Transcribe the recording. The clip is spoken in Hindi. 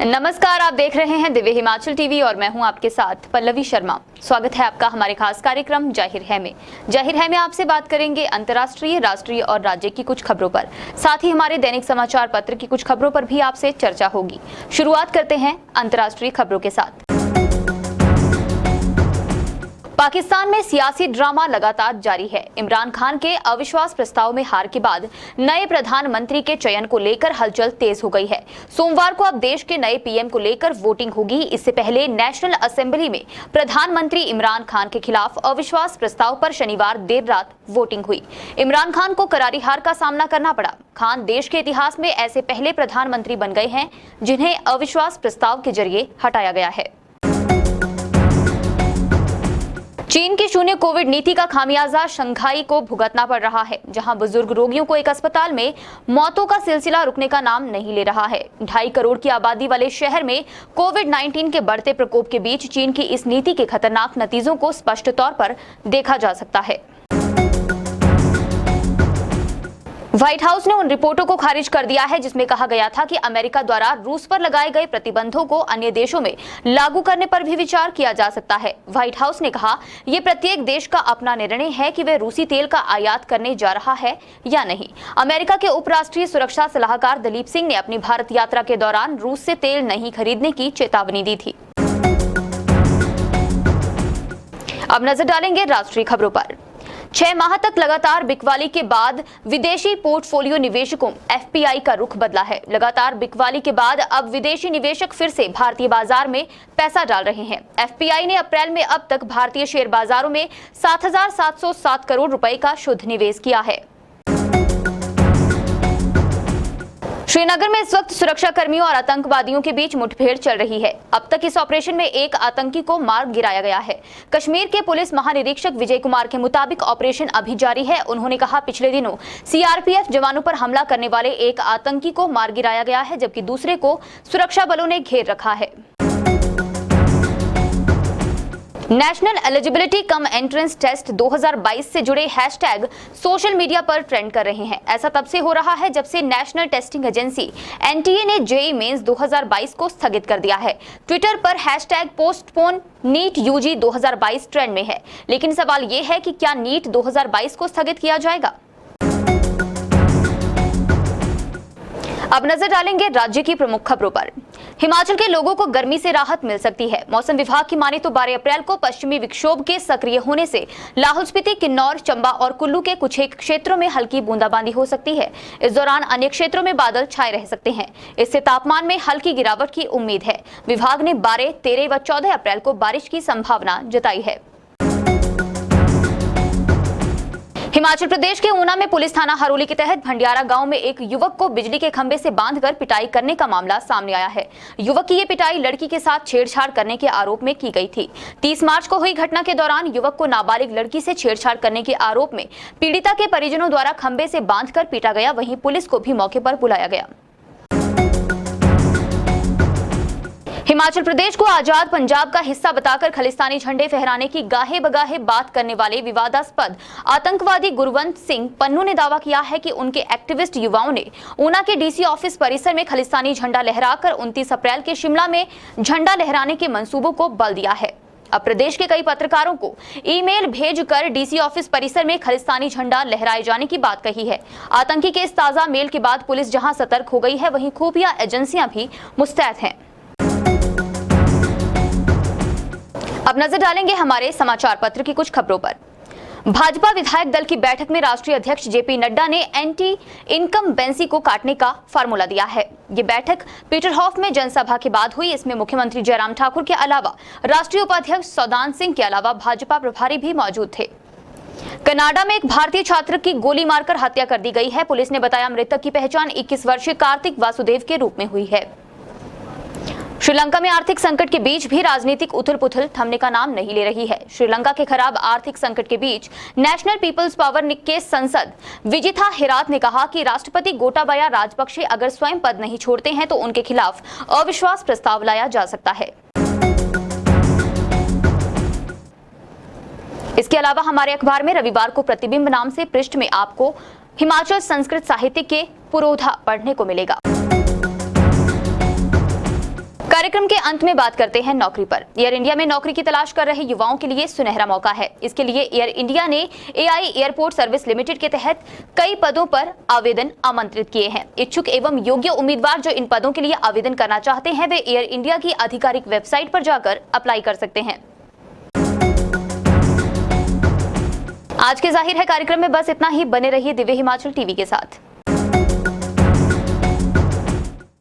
नमस्कार, आप देख रहे हैं दिव्य हिमाचल टीवी और मैं हूं आपके साथ पल्लवी शर्मा। स्वागत है आपका हमारे खास कार्यक्रम जाहिर है में। जाहिर है में आपसे बात करेंगे अंतर्राष्ट्रीय, राष्ट्रीय और राज्य की कुछ खबरों पर। साथ ही हमारे दैनिक समाचार पत्र की कुछ खबरों पर भी आपसे चर्चा होगी। शुरुआत करते हैं अंतर्राष्ट्रीय खबरों के साथ। पाकिस्तान में सियासी ड्रामा लगातार जारी है। इमरान खान के अविश्वास प्रस्ताव में हार के बाद नए प्रधानमंत्री के चयन को लेकर हलचल तेज हो गई है। सोमवार को अब देश के नए पीएम को लेकर वोटिंग होगी। इससे पहले नेशनल असेंबली में प्रधानमंत्री इमरान खान के खिलाफ अविश्वास प्रस्ताव पर शनिवार देर रात वोटिंग हुई। इमरान खान को करारी हार का सामना करना पड़ा। खान देश के इतिहास में ऐसे पहले प्रधानमंत्री बन गए हैं जिन्हें अविश्वास प्रस्ताव के जरिए हटाया गया है। चीन की शून्य कोविड नीति का खामियाजा शंघाई को भुगतना पड़ रहा है, जहां बुजुर्ग रोगियों को एक अस्पताल में मौतों का सिलसिला रुकने का नाम नहीं ले रहा है। 2.5 करोड़ की आबादी वाले शहर में कोविड-19 के बढ़ते प्रकोप के बीच चीन की इस नीति के खतरनाक नतीजों को स्पष्ट तौर पर देखा जा सकता है। व्हाइट हाउस ने उन रिपोर्टों को खारिज कर दिया है जिसमें कहा गया था कि अमेरिका द्वारा रूस पर लगाए गए प्रतिबंधों को अन्य देशों में लागू करने पर भी विचार किया जा सकता है। व्हाइट हाउस ने कहा, यह प्रत्येक देश का अपना निर्णय है कि वह रूसी तेल का आयात करने जा रहा है या नहीं। अमेरिका के उपराष्ट्रीय सुरक्षा सलाहकार दलीप सिंह ने अपनी भारत यात्रा के दौरान रूस से तेल नहीं खरीदने की चेतावनी दी थी। अब नजर डालेंगे राष्ट्रीय खबरों पर। 6 माह तक लगातार बिकवाली के बाद विदेशी पोर्टफोलियो निवेशकों एफपीआई का रुख बदला है। लगातार बिकवाली के बाद अब विदेशी निवेशक फिर से भारतीय बाजार में पैसा डाल रहे हैं। एफपीआई ने अप्रैल में अब तक भारतीय शेयर बाजारों में 7,707 करोड़ रुपए का शुद्ध निवेश किया है। श्रीनगर में इस वक्त सुरक्षा कर्मियों और आतंकवादियों के बीच मुठभेड़ चल रही है। अब तक इस ऑपरेशन में एक आतंकी को मार गिराया गया है। कश्मीर के पुलिस महानिरीक्षक विजय कुमार के मुताबिक ऑपरेशन अभी जारी है। उन्होंने कहा, पिछले दिनों सीआरपीएफ जवानों पर हमला करने वाले एक आतंकी को मार गिराया गया है, जबकि दूसरे को सुरक्षा बलों ने घेर रखा है। National eligibility cum entrance test 2022 से जुड़े हैशटैग सोशल मीडिया पर ट्रेंड कर रहे हैं। ऐसा तब से हो रहा है जब से नेशनल टेस्टिंग एजेंसी एनटीए ने जेईई मेंस 2022 को स्थगित कर दिया है। ट्विटर पर hashtag postpone NEET UG 2022 trend में है। लेकिन सवाल ये है कि क्या नीट 2022 को स्थगित किया जाएगा? अब नजर डालेंगे राज्य की प्रमुख खबरों पर। हिमाचल के लोगों को गर्मी से राहत मिल सकती है। मौसम विभाग की माने तो 12 अप्रैल को पश्चिमी विक्षोभ के सक्रिय होने से लाहौल स्पीति, किन्नौर, चंबा और कुल्लू के कुछ एक क्षेत्रों में हल्की बूंदाबांदी हो सकती है। इस दौरान अन्य क्षेत्रों में बादल छाए रह सकते हैं। इससे तापमान में हल्की गिरावट की उम्मीद है। विभाग ने 12, 13 व 14 अप्रैल को बारिश की संभावना जताई है। हिमाचल प्रदेश के ऊना में पुलिस थाना हरोली के तहत भंडियारा गांव में एक युवक को बिजली के खंभे से बांधकर पिटाई करने का मामला सामने आया है। युवक की ये पिटाई लड़की के साथ छेड़छाड़ करने के आरोप में की गई थी। 30 मार्च को हुई घटना के दौरान युवक को नाबालिग लड़की से छेड़छाड़ करने के आरोप में पीड़िता के परिजनों द्वारा खंभे से बांधकर पीटा गया। वहीं पुलिस को भी मौके पर बुलाया गया। हिमाचल प्रदेश को आजाद पंजाब का हिस्सा बताकर खालिस्तानी झंडे फहराने की गाहे बगाहे बात करने वाले विवादास्पद आतंकवादी गुरवंत सिंह पन्नू ने दावा किया है कि उनके एक्टिविस्ट युवाओं ने ऊना के डीसी ऑफिस परिसर में खालिस्तानी झंडा लहराकर 29 अप्रैल के शिमला में झंडा लहराने के मंसूबों को बल दिया है। अब प्रदेश के कई पत्रकारों को ईमेल भेजकर डीसी ऑफिस परिसर में खालिस्तानी झंडा लहराए जाने की बात कही है। आतंकी के इस ताजा मेल के बाद पुलिस जहां सतर्क हो गई है, वहीं खुफिया एजेंसियां भी मुस्तैद हैं। अब नजर डालेंगे हमारे समाचार पत्र की कुछ खबरों पर। भाजपा विधायक दल की बैठक में राष्ट्रीय अध्यक्ष जेपी नड्डा ने एंटी इनकम्बेंसी को काटने का फार्मूला दिया है। ये बैठक पीटरहॉफ में जनसभा के बाद हुई। इसमें मुख्यमंत्री जयराम ठाकुर के अलावा राष्ट्रीय उपाध्यक्ष सौदान सिंह के अलावा भाजपा प्रभारी भी मौजूद थे। कनाडा में एक भारतीय छात्र की गोली मारकर हत्या कर दी गई है। पुलिस ने बताया, मृतक की पहचान 21 वर्षीय कार्तिक वासुदेव के रूप में हुई है। श्रीलंका में आर्थिक संकट के बीच भी राजनीतिक उथल-पुथल थमने का नाम नहीं ले रही है। श्रीलंका के खराब आर्थिक संकट के बीच नेशनल पीपल्स पावर के संसद विजिथा हेरात ने कहा कि राष्ट्रपति गोटाबाया राजपक्षे अगर स्वयं पद नहीं छोड़ते हैं तो उनके खिलाफ अविश्वास प्रस्ताव लाया जा सकता है। इसके अलावा हमारे अखबार में रविवार को प्रतिबिंब नाम से पृष्ठ में आपको हिमाचल संस्कृत साहित्य के पुरोधा पढ़ने को मिलेगा। कार्यक्रम के अंत में बात करते हैं नौकरी पर। एयर इंडिया में नौकरी की तलाश कर रहे युवाओं के लिए सुनहरा मौका है। इसके लिए एयर इंडिया ने एआई एयरपोर्ट सर्विस लिमिटेड के तहत कई पदों पर आवेदन आमंत्रित किए हैं। इच्छुक एवं योग्य उम्मीदवार जो इन पदों के लिए आवेदन करना चाहते हैं वे एयर इंडिया की आधिकारिक वेबसाइट पर जाकर अप्लाई कर सकते हैं। आज के जाहिर है कार्यक्रम में बस इतना ही। बने रहिए दिव्य हिमाचल टीवी के साथ।